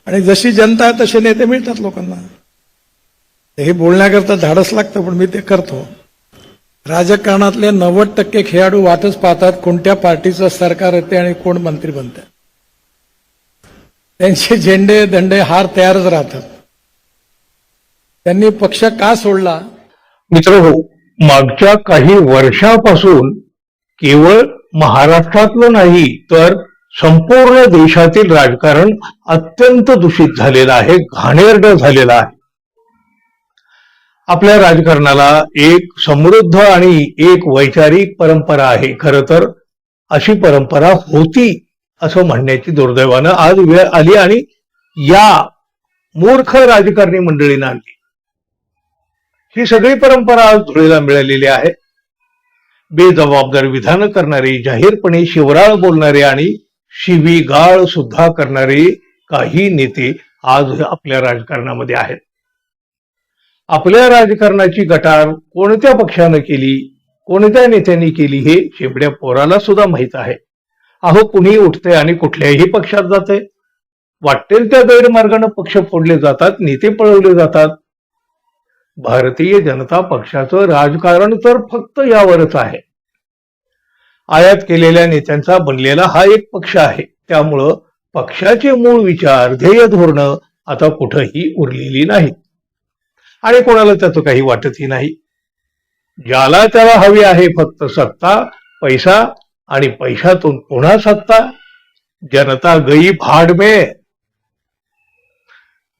आणि जशी जनता आहे तसे नेते मिळतात लोकांना. हे बोलण्याकरता धाडस लागतं, पण मी ते करतो. राजकारणातले 90% खेळाडू वाटच पाहतात कोणत्या पार्टीचं सरकार येते आणि कोण मंत्री बनतं. त्यांचे झेंडे दंडे हार तयारच राहतात. त्यांनी पक्ष का सोडला? मित्रहो, मागच्या काही वर्षापासून केवळ महाराष्ट्रातलं नाही तर संपूर्ण देशातील राजकारण अत्यंत दूषित झालेलं आहे, घाणेरडं झालेलं आहे. आपल्या राजकारणाला एक समृद्ध आणि एक वैचारिक परंपरा आहे. खरं तर अशी परंपरा होती असं म्हणण्याची दुर्दैवानं आज वेळ आली आणि या मूर्ख राजकारणी मंडळींना आणली. ही सगळी परंपरा आज धुळीला मिळालेली आहे. बेजबाबदार विधान करणारे, जाहीरपणे शिवराळ बोलणारे आणि शिवीगाळ सुद्धा करणारे काही नेते आज आपल्या राजकारणामध्ये आहेत. आपल्या राजकारणाची गटार कोणत्या पक्षानं केली, कोणत्या नेत्यांनी केली हे शेबड्या पोराला सुद्धा माहित आहे. अहो, कुणी उठते आणि कुठल्याही पक्षात जाते. वाटेल त्या गैरमार्गाने पक्ष फोडले जातात, नेते पळवले जातात. भारतीय जनता पक्षाचं राजकारण तर फक्त यावरच आहे. आयात केलेल्या नेत्यांचा बनलेला हा एक पक्ष आहे. त्यामुळं पक्षाचे मूळ विचार, ध्येय धोरणं आता कुठंही उरलेली नाहीत आणि कोणाला त्याचं काही वाटतही नाही. ज्याला त्याला हवी आहे फक्त सत्ता, पैसा आणि पैशातून पुन्हा सत्ता. जनता गई भाड में.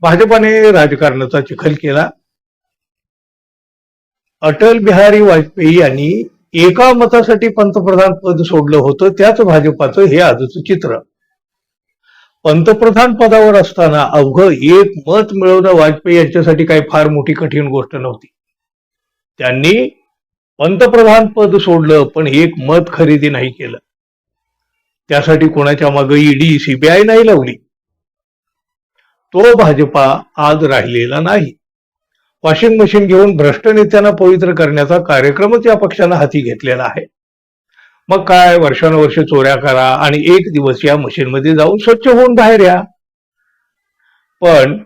भाजपाने राजकारणाचा चिखल केला. अटल बिहारी वाजपेयी यांनी एका मतासाठी पंतप्रधान पद सोडलं होतं. त्याच भाजपाचं हे आजचं चित्र. पंतप्रधान पदावर असताना अवघं एक मत मिळवणं वाजपेयी यांच्यासाठी काही फार मोठी कठीण गोष्ट नव्हती. त्यांनी पंतप्रधान पद सोडलं पण एक मत खरेदी नाही केलं. त्यासाठी कोणाच्या मागे ईडी, सीबीआय नाही लावली. तो भाजपा आज राहिलेला नाही. वॉशिंग मशीन घेऊन भ्रष्ट नेत्यांना पवित्र करण्याचा कार्यक्रमच या पक्षानं हाती घेतलेला आहे. मग काय, वर्षानुवर्ष चोऱ्या करा आणि एक दिवस या मशीनमध्ये जाऊन स्वच्छ होऊन बाहेर या. पण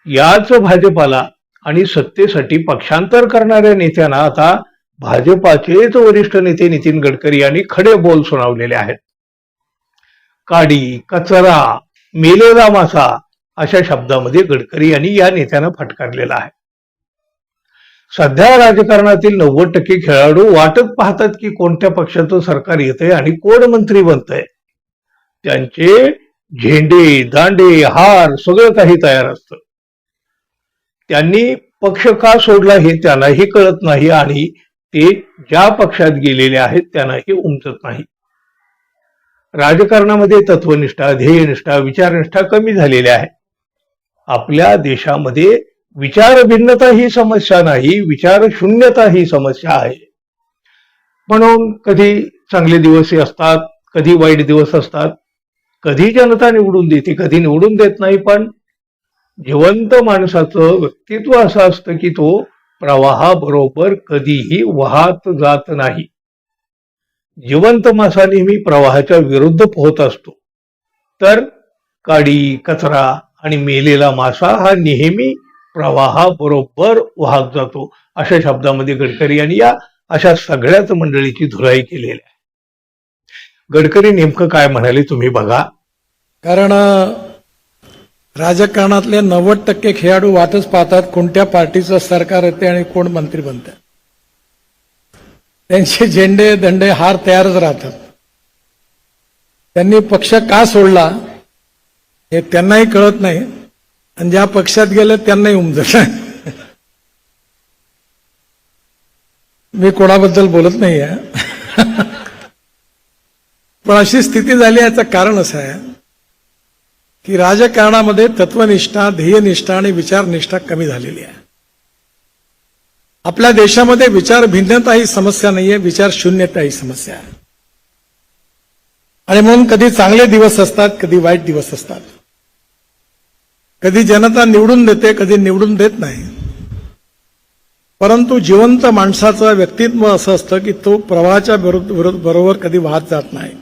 याच भाजपाला आणि सत्तेसाठी पक्षांतर करणाऱ्या नेत्यांना आता भाजपाचेच वरिष्ठ नेते नितीन गडकरी यांनी खडे बोल सुनावलेले आहेत. काडी, कचरा, मेलेला मासा अशा शब्दामध्ये गडकरी यांनी या नेत्यांना फटकारलेला आहे. सध्या राजकारणातील 90% खेळाडू वाटत पाहतात की कोणत्या पक्षाचं सरकार येतंय आणि कोण मंत्री बनतंय. त्यांचे झेंडे, दांडे, हार सगळं काही तयार असतं. त्यांनी पक्ष का सोडला हे त्यांनाही कळत नाही आणि ते ज्या पक्षात गेलेले आहेत त्यांनाही उमजत नाही. राजकारणामध्ये तत्वनिष्ठा, ध्येयनिष्ठा, विचारनिष्ठा कमी झालेली आहे. आपल्या देशामध्ये विचार भिन्नता ही समस्या नाही, विचार शून्यता ही समस्या आहे. म्हणून कधी चांगले दिवस असतात, कधी वाईट दिवस असतात. कधी जनता निवडून देते, कधी निवडून देत नाही. पण जिवंत माणसाचं व्यक्तित्व असं असतं की तो प्रवाहाबरोबर कधीही वाहत जात नाही. जिवंत मासा नेहमी प्रवाहाच्या विरुद्ध पोहत असतो. तर काडी, कचरा आणि मेलेला मासा हा नेहमी प्रवाहाबरोबर वाहत जातो. अशा शब्दामध्ये गडकरी यांनी या अशा सगळ्याच मंडळीची धुलाई केलेली आहे. गडकरी नेमकं काय म्हणाले तुम्ही बघा. कारण राजकारणातले 90% खेळाडू वाटच पाहतात कोणत्या पार्टीचं सरकार येते आणि कोण मंत्री बनतं. त्यांचे झेंडे दंडे हार तयारच राहतात. त्यांनी पक्ष का सोडला हे त्यांनाही कळत नाही आणि ज्या पक्षात गेले त्यांनाही उमजत नाही. मी कोणाबद्दल बोलत नाही आहे. पण अशी स्थिती झाली. याचं कारण असं आहे की राजकारणामध्ये तत्वनिष्ठा, ध्येयनिष्ठा आणि विचारनिष्ठा कमी झालेली आहे. आपल्या देशामध्ये विचार भिन्नता ही समस्या नाहीये, विचार शून्यता ही समस्या आहे. आणि म्हणून कधी चांगले दिवस असतात, कधी वाईट दिवस असतात. कधी जनता निवडून देते, कधी निवडून देत नाही. परंतु जिवंत माणसाचं व्यक्तित्व असं असतं की तो प्रवाहाच्या बरोबर कधी वाहत जात नाही.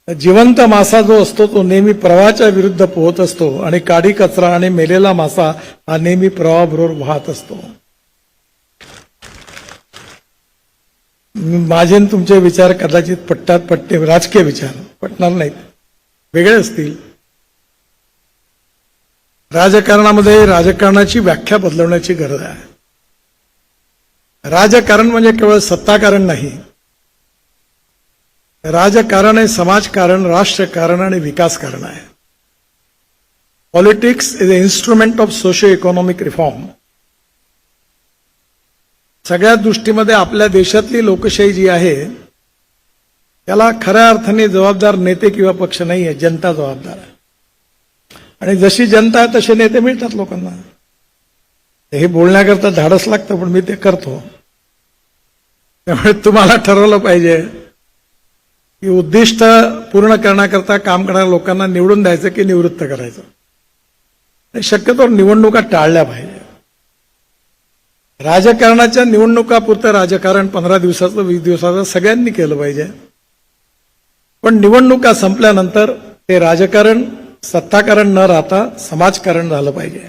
जिवंत मासा जो असतो तो नेहमी प्रवाहाच्या विरुद्ध पोहत असतो आणि काडी कचरा आणि मेलेला मासा हा नेहमी प्रवाहाबरोबर वाहत असतो. माझे आणि तुमचे विचार कदाचित पटते, राजकीय विचार पटणार नाहीत, वेगळे असतील. राजकारणामध्ये राजकारणाची व्याख्या बदलवण्याची गरज आहे. राजकारण म्हणजे केवळ सत्ताकारण नाही. राजकारण हे समाजकारण, राष्ट्रकारण आणि विकासकारण आहे. Politics is a instrument of socio economic reform. सगळ्या दृष्टीमध्ये आपल्या देशातली लोकशाही जी आहे त्याला खऱ्या अर्थाने जबाबदार नेते किंवा पक्ष नाही आहे, जनता जबाबदार आहे. आणि जशी जनता आहे तसे नेते मिळतात लोकांना. हे बोलण्याकरता धाडस लागतं, पण मी ते करतो. त्यामुळे तुम्हाला ठरवलं पाहिजे की उद्दिष्ट पूर्ण करण्याकरता काम करणाऱ्या लोकांना निवडून द्यायचं की निवृत्त करायचं. शक्यतो निवडणुका टाळल्या पाहिजे. राजकारणाच्या निवडणुकापुरतं राजकारण 15 दिवसाचं 20 दिवसाचं सगळ्यांनी केलं पाहिजे. पण निवडणुका संपल्यानंतर ते राजकारण सत्ताकारण न राहता समाजकारण झालं पाहिजे.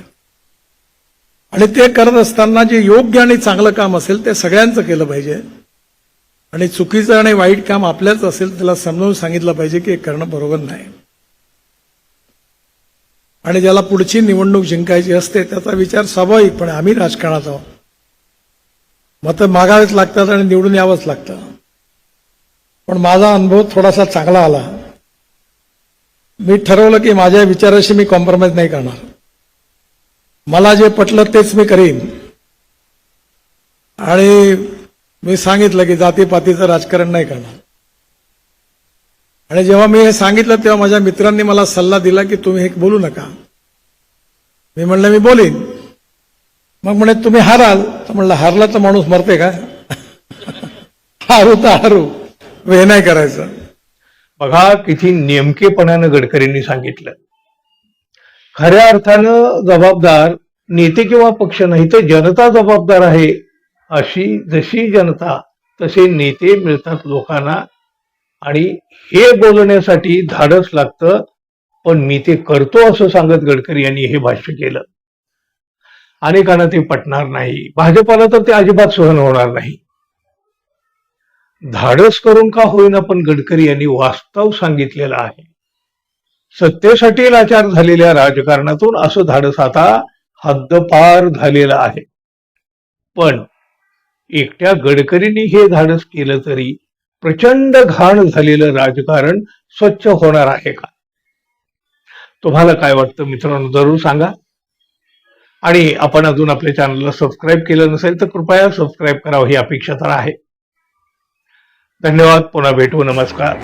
आणि ते करत असताना जे योग्य आणि चांगलं काम असेल ते सगळ्यांचं केलं पाहिजे. आणि चुकीचं आणि वाईट काम आपल्याच असेल त्याला समजावून सांगितलं पाहिजे की हे करणं बरोबर नाही. आणि ज्याला पुढची निवडणूक जिंकायची असते त्याचा विचार स्वाभाविकपणे, आम्ही राजकारणात आहोत, मतं मागावेच लागतात आणि निवडून यावंच लागतं. पण माझा अनुभव थोडासा चांगला आला. मी ठरवलं की माझ्या विचाराशी मी कॉम्प्रोमाइज नाही करणार. मला जे पटलं तेच मी करीन. आणि मी सांगितलं की जातीपातीचं राजकारण नाही करणार. आणि जेव्हा मी हे सांगितलं तेव्हा माझ्या मित्रांनी मला सल्ला दिला की तुम्ही हे बोलू नका. मी म्हणलं मी बोलीन. मग म्हणे तुम्ही हाराल. तर म्हणलं हारला तर माणूस मरते का? हारू तर हारू, हे नाही करायचं. बघा किती नेमकेपणानं गडकरींनी सांगितलं. खऱ्या अर्थानं जबाबदार नेते किंवा पक्ष नाही तर जनता जबाबदार आहे. अशी जशी जनता तसे नेते मिळतात लोकांना. आणि हे बोलण्यासाठी धाडस लागतं. पण मी ते करतो असं सांगत गडकरी यांनी हे भाष्य केलं. अनेकांना ते पटणार नाही. भाजपाला तर ते अजिबात सहन होणार नाही. धाडस करून का होईना पण गडकरी यांनी वास्तव सांगितलेलं आहे. सत्तेसाठी लाचार झालेल्या राजकारणातून असं धाडस आता हद्दपार झालेलं आहे. पण एकट्या गडकरींनी हे धाडस केलं तरी प्रचंड घाण झालेलं राजकारण स्वच्छ होणार आहे का? तुम्हाला काय वाटतं मित्रांनो, जरूर सांगा. आणि आपण अजून आपल्या चॅनलला सबस्क्राईब केलं नसेल तर कृपया सबस्क्राईब करावं ही अपेक्षा तर आहे. धन्यवाद. पुन्हा भेटू. नमस्कार.